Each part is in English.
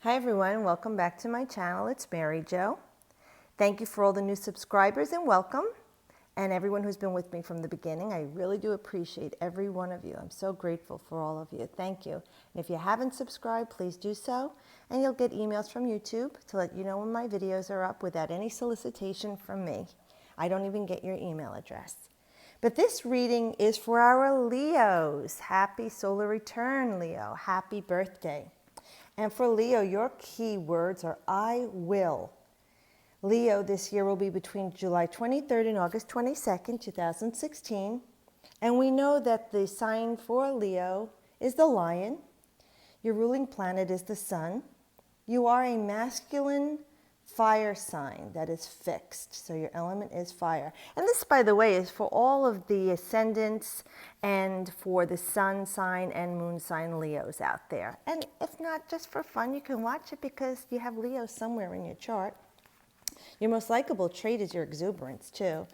Hi everyone, welcome back to my channel. It's Mary Jo. Thank you for all the new subscribers and welcome. And everyone who's been with me from the beginning. I really do appreciate every one of you. I'm so grateful for all of you. Thank you. And if you haven't subscribed, please do so. And you'll get emails from YouTube to let you know when my videos are up without any solicitation from me. I don't even get your email address. But this reading is for our Leos. Happy solar return, Leo. Happy birthday. And for Leo, your key words are I will. Leo this year will be between July 23rd and August 22nd, 2016. And we know that the sign for Leo is the lion. Your ruling planet is the sun. You are a masculine fire sign that is fixed. So your element is fire. And this, by the way, is for all of the ascendants and for the sun sign and moon sign Leos out there. And if not, just for fun, you can watch it because you have Leo somewhere in your chart. Your most likable trait is your exuberance, too.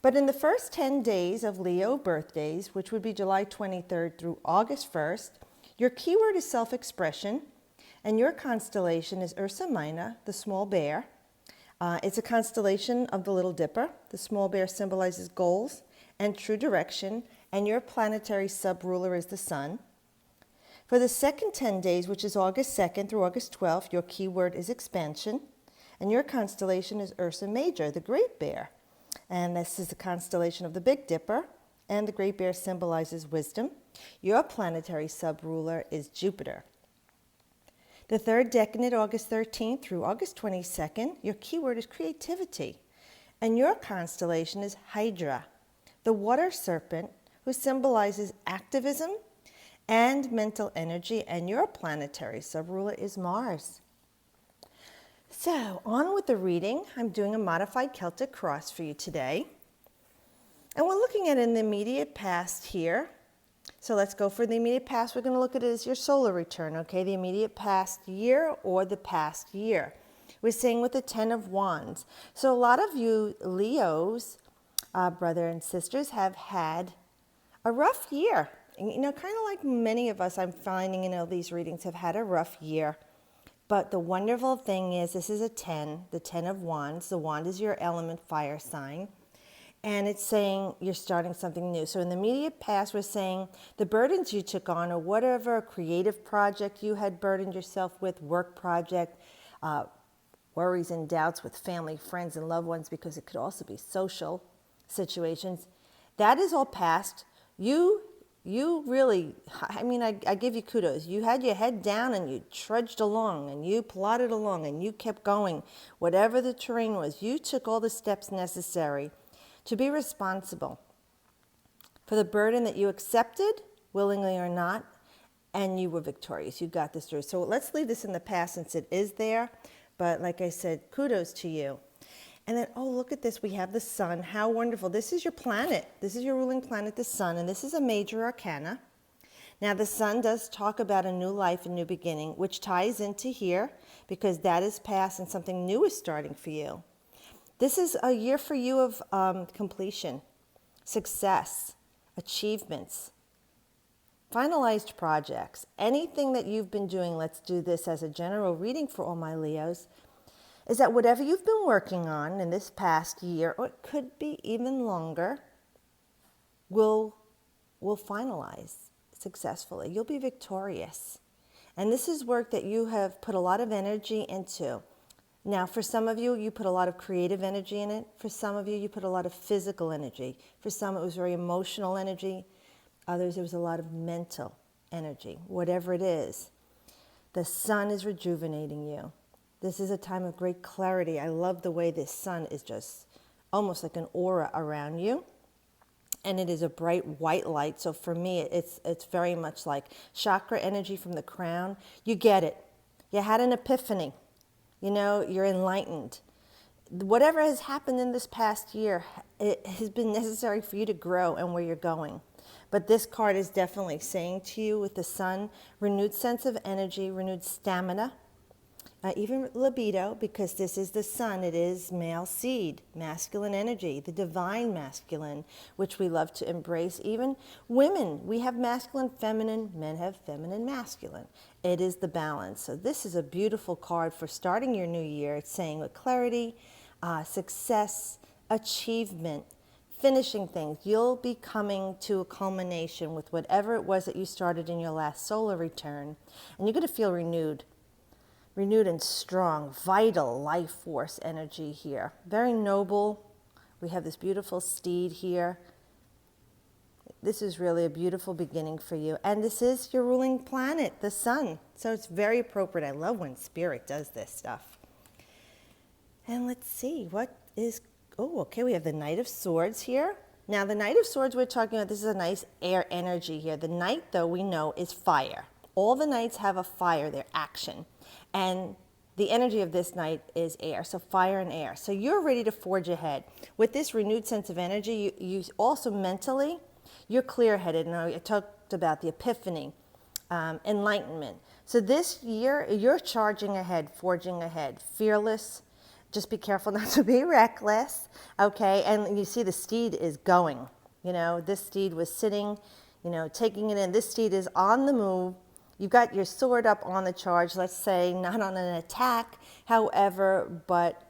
But in the first 10 days of Leo birthdays, which would be July 23rd through August 1st, your keyword is self-expression, and your constellation is Ursa Minor, the small bear. It's a constellation of the Little Dipper. The small bear symbolizes goals and true direction, and your planetary sub-ruler is the sun. For the second 10 days, which is August 2nd through August 12th, your keyword is expansion. And your constellation is Ursa Major, the Great Bear. And this is the constellation of the Big Dipper, and the Great Bear symbolizes wisdom. Your planetary sub-ruler is Jupiter. The third decade, August 13th through August 22nd, your keyword is creativity. And your constellation is Hydra, the water serpent, who symbolizes activism and mental energy. And your planetary sub-ruler is Mars. So, on with the reading. I'm doing a modified Celtic cross for you today. And we're looking at an immediate past here. So let's go for the immediate past. We're going to look at it as your solar return, okay? The immediate past year or the past year. We're saying with the 10 of Wands. So a lot of you Leos, brother and sisters, have had a rough year. You know, kind of like many of us, I'm finding, these readings have had a rough year. But the wonderful thing is, this is a 10, the 10 of Wands. The wand is your element fire sign. And it's saying you're starting something new. So in the immediate past, we're saying the burdens you took on or whatever creative project you had burdened yourself with, work project, worries and doubts with family, friends, and loved ones, because it could also be social situations. That is all past. You really, I give you kudos. You had your head down and you trudged along and you plodded along and you kept going. Whatever the terrain was, you took all the steps necessary to be responsible for the burden that you accepted, willingly or not, and you were victorious. You got this through. So let's leave this in the past since it is there. But like I said, kudos to you. And then, oh, look at this. We have the sun. How wonderful. This is your planet. This is your ruling planet, the sun. And this is a major arcana. Now, the sun does talk about a new life, a new beginning, which ties into here because that is past and something new is starting for you. This is a year for you of completion, success, achievements, finalized projects. Anything that you've been doing, let's do this as a general reading for all my Leos, is that whatever you've been working on in this past year, or it could be even longer, will finalize successfully. You'll be victorious. And this is work that you have put a lot of energy into. Now, for some of you, you put a lot of creative energy in it. For some of you, you put a lot of physical energy. For some, it was very emotional energy. Others, it was a lot of mental energy. Whatever it is, the sun is rejuvenating you. This is a time of great clarity. I love the way this sun is just almost like an aura around you. And it is a bright white light. So for me, it's very much like chakra energy from the crown. You get it. You had an epiphany. You're enlightened. Whatever has happened in this past year, it has been necessary for you to grow and where you're going. But this card is definitely saying to you with the sun, renewed sense of energy, renewed stamina. even libido, because this is the sun. It is male seed, masculine energy, the divine masculine, which we love to embrace. Even women, we have masculine, feminine, men have feminine, masculine. It is the balance. So this is a beautiful card for starting your new year. It's saying with clarity, success, achievement, finishing things. You'll be coming to a culmination with whatever it was that you started in your last solar return, and you're going to feel renewed and strong, vital life force energy here. Very noble. We have this beautiful steed here. This is really a beautiful beginning for you. And this is your ruling planet, the sun. So it's very appropriate. I love when spirit does this stuff. And let's see, what is, oh, okay, we have the Knight of Swords here. Now the Knight of Swords we're talking about, this is a nice air energy here. The Knight, though, we know is fire. All the Knights have a fire, their action. And the energy of this Knight is air, so fire and air. So you're ready to forge ahead. With this renewed sense of energy, you also mentally, you're clear-headed. And I talked about the epiphany, enlightenment. So this year, you're charging ahead, forging ahead, fearless. Just be careful not to be reckless, okay? And you see the steed is going. You know, this steed was sitting, you know, taking it in. This steed is on the move. You've got your sword up on the charge, let's say, not on an attack, however, but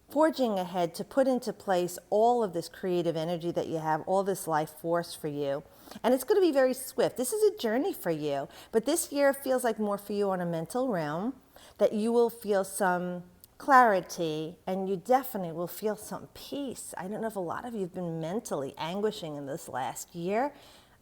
forging ahead to put into place all of this creative energy that you have, all this life force for you. And it's going to be very swift. This is a journey for you. But this year feels like more for you on a mental realm, that you will feel some clarity, and you definitely will feel some peace. I don't know if a lot of you have been mentally anguishing in this last year,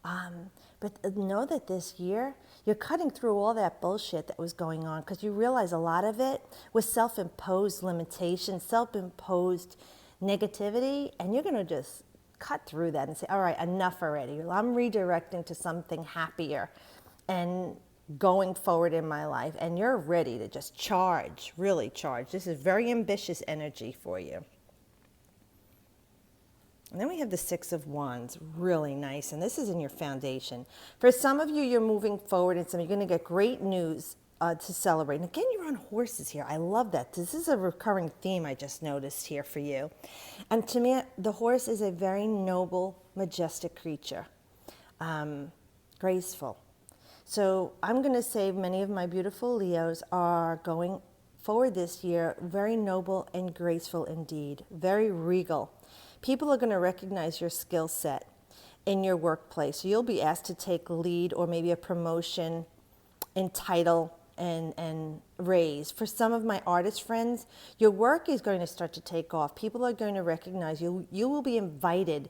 but know that this year, you're cutting through all that bullshit that was going on, because you realize a lot of it was self-imposed limitations, self-imposed negativity, and you're going to just cut through that and say, all right, enough already. I'm redirecting to something happier and going forward in my life, and you're ready to just charge, really charge. This is very ambitious energy for you. And then we have the Six of Wands, really nice. And this is in your foundation. For some of you, you're moving forward, and you're going to get great news to celebrate. And again, you're on horses here. I love that. This is a recurring theme I just noticed here for you. And to me, the horse is a very noble, majestic creature, graceful. So I'm going to say many of my beautiful Leos are going forward this year very noble and graceful indeed, very regal. People are going to recognize your skill set in your workplace. You'll be asked to take lead, or maybe a promotion in title and raise. For some of my artist friends, your work is going to start to take off. People are going to recognize you. You will be invited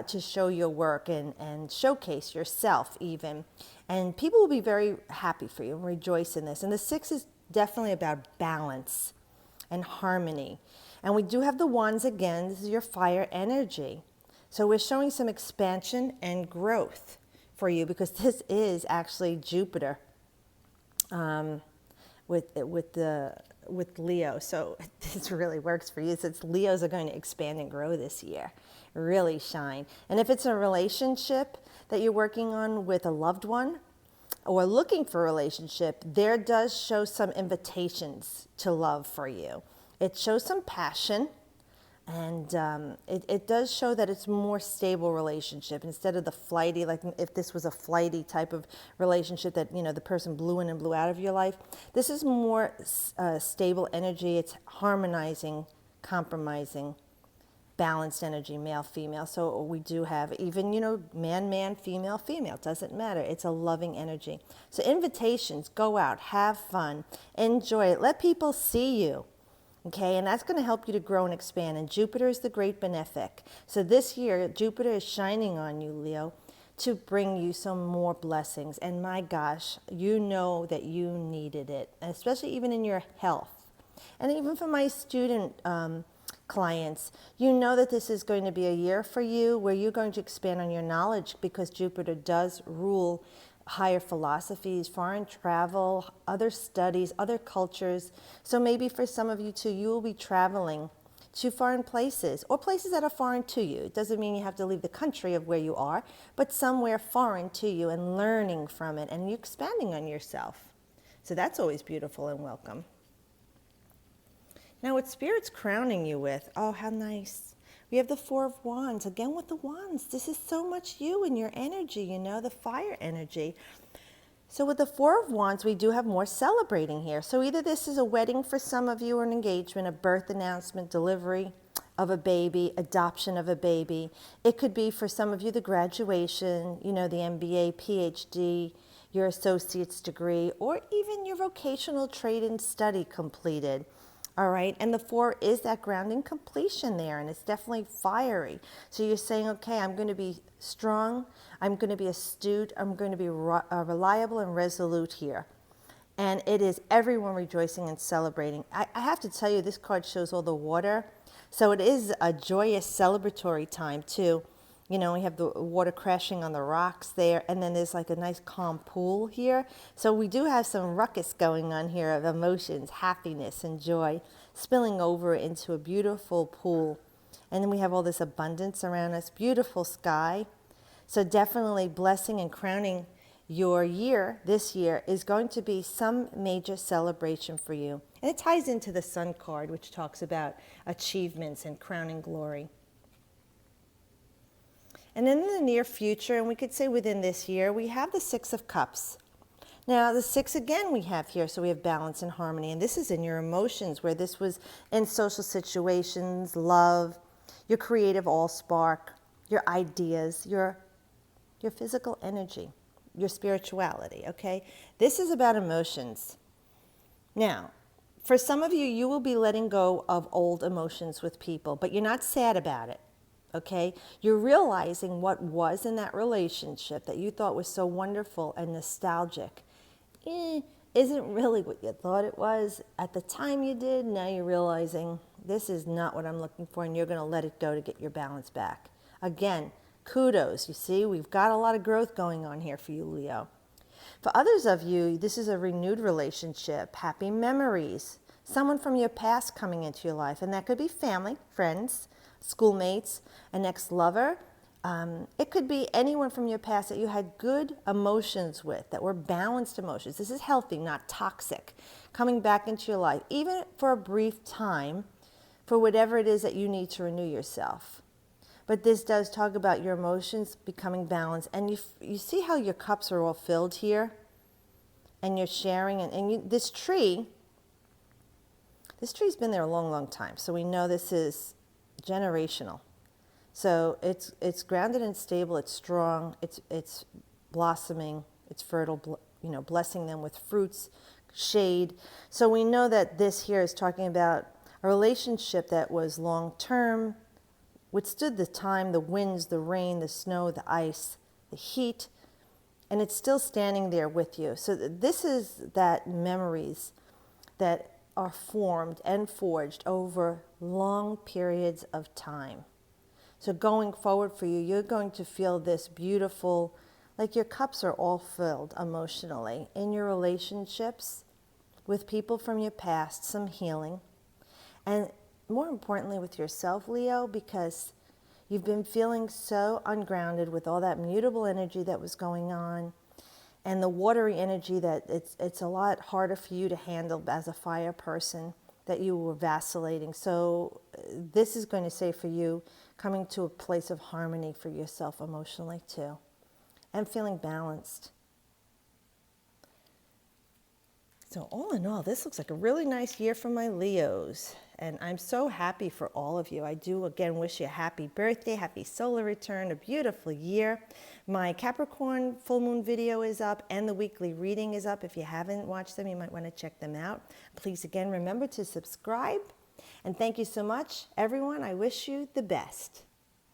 to show your work and showcase yourself even. And people will be very happy for you and rejoice in this. And the Six is definitely about balance and harmony. And we do have the Wands again. This is your fire energy. So we're showing some expansion and growth for you, because this is actually Jupiter with Leo. So this really works for you, since Leos are going to expand and grow this year. Really shine. And if it's a relationship that you're working on with a loved one, or looking for a relationship, there does show some invitations to love for you. It shows some passion, and it does show that it's a more stable relationship instead of the flighty, like if this was a flighty type of relationship that, you know, the person blew in and blew out of your life. This is more stable energy. It's harmonizing, compromising, balanced energy, male, female. So we do have even, you know, man, man, female, female. Doesn't matter. It's a loving energy. So invitations, go out, have fun, enjoy it. Let people see you. Okay, and that's going to help you to grow and expand. And Jupiter is the great benefic. So this year, Jupiter is shining on you, Leo, to bring you some more blessings. And my gosh, you know that you needed it, especially even in your health. And even for my student clients, you know that this is going to be a year for you where you're going to expand on your knowledge, because Jupiter does rule higher philosophies, foreign travel, other studies, other cultures. So maybe for some of you too, you will be traveling to foreign places, or places that are foreign to you. It doesn't mean you have to leave the country of where you are, but somewhere foreign to you, and learning from it, and you're expanding on yourself. So that's always beautiful and welcome. Now what Spirit's crowning you with, oh, how nice. We have the Four of Wands, again with the wands. This is so much you and your energy, you know, the fire energy. So with the Four of Wands, we do have more celebrating here. So either this is a wedding for some of you, or an engagement, a birth announcement, delivery of a baby, adoption of a baby. It could be for some of you the graduation, you know, the MBA, PhD, your associate's degree, or even your vocational trade and study completed. All right, and the four is that grounding completion there, and it's definitely fiery. So you're saying, okay, I'm going to be strong, I'm going to be astute, I'm going to be reliable and resolute here. And it is everyone rejoicing and celebrating. I have to tell you, this card shows all the water. So it is a joyous celebratory time too. You know, we have the water crashing on the rocks there, and then there's like a nice calm pool here. So we do have some ruckus going on here of emotions, happiness and joy spilling over into a beautiful pool. And then we have all this abundance around us, beautiful sky. So definitely blessing and crowning your year, this year, is going to be some major celebration for you. And it ties into the Sun card, which talks about achievements and crowning glory. And then in the near future, and we could say within this year, we have the Six of Cups. Now, the six again we have here, so we have balance and harmony. And this is in your emotions, where this was in social situations, love, your creative allspark, your ideas, your physical energy, your spirituality, okay? This is about emotions. Now, for some of you, you will be letting go of old emotions with people, but you're not sad about it. Okay, you're realizing what was in that relationship that you thought was so wonderful and nostalgic isn't really what you thought it was at the time you did. Now you're realizing this is not what I'm looking for, and you're going to let it go to get your balance back. Again, kudos. You see, we've got a lot of growth going on here for you, Leo. For others of you, this is a renewed relationship, happy memories, someone from your past coming into your life, and that could be family, friends, schoolmates, an ex-lover. It could be anyone from your past that you had good emotions with, that were balanced emotions. This is healthy, not toxic, coming back into your life, even for a brief time, for whatever it is that you need to renew yourself. But this does talk about your emotions becoming balanced. And you see how your cups are all filled here? And you're sharing. This tree's been there a long, long time. So we know this is generational. So it's grounded and stable, it's strong, it's blossoming, it's fertile, you know, blessing them with fruits, shade. So we know that this here is talking about a relationship that was long-term, withstood the time, the winds, the rain, the snow, the ice, the heat, and it's still standing there with you. So this is that memories that are formed and forged over long periods of time. So going forward for you, you're going to feel this beautiful, like your cups are all filled emotionally in your relationships with people from your past, some healing. And more importantly with yourself, Leo, because you've been feeling so ungrounded with all that mutable energy that was going on, and the watery energy that it's a lot harder for you to handle as a fire person, that you were vacillating. So this is going to say for you, coming to a place of harmony for yourself emotionally too, and feeling balanced. So all in all, this looks like a really nice year for my Leos. And I'm so happy for all of you. I do, again, wish you a happy birthday, happy solar return, a beautiful year. My Capricorn full moon video is up, and the weekly reading is up. If you haven't watched them, you might want to check them out. Please, again, remember to subscribe. And thank you so much, everyone. I wish you the best.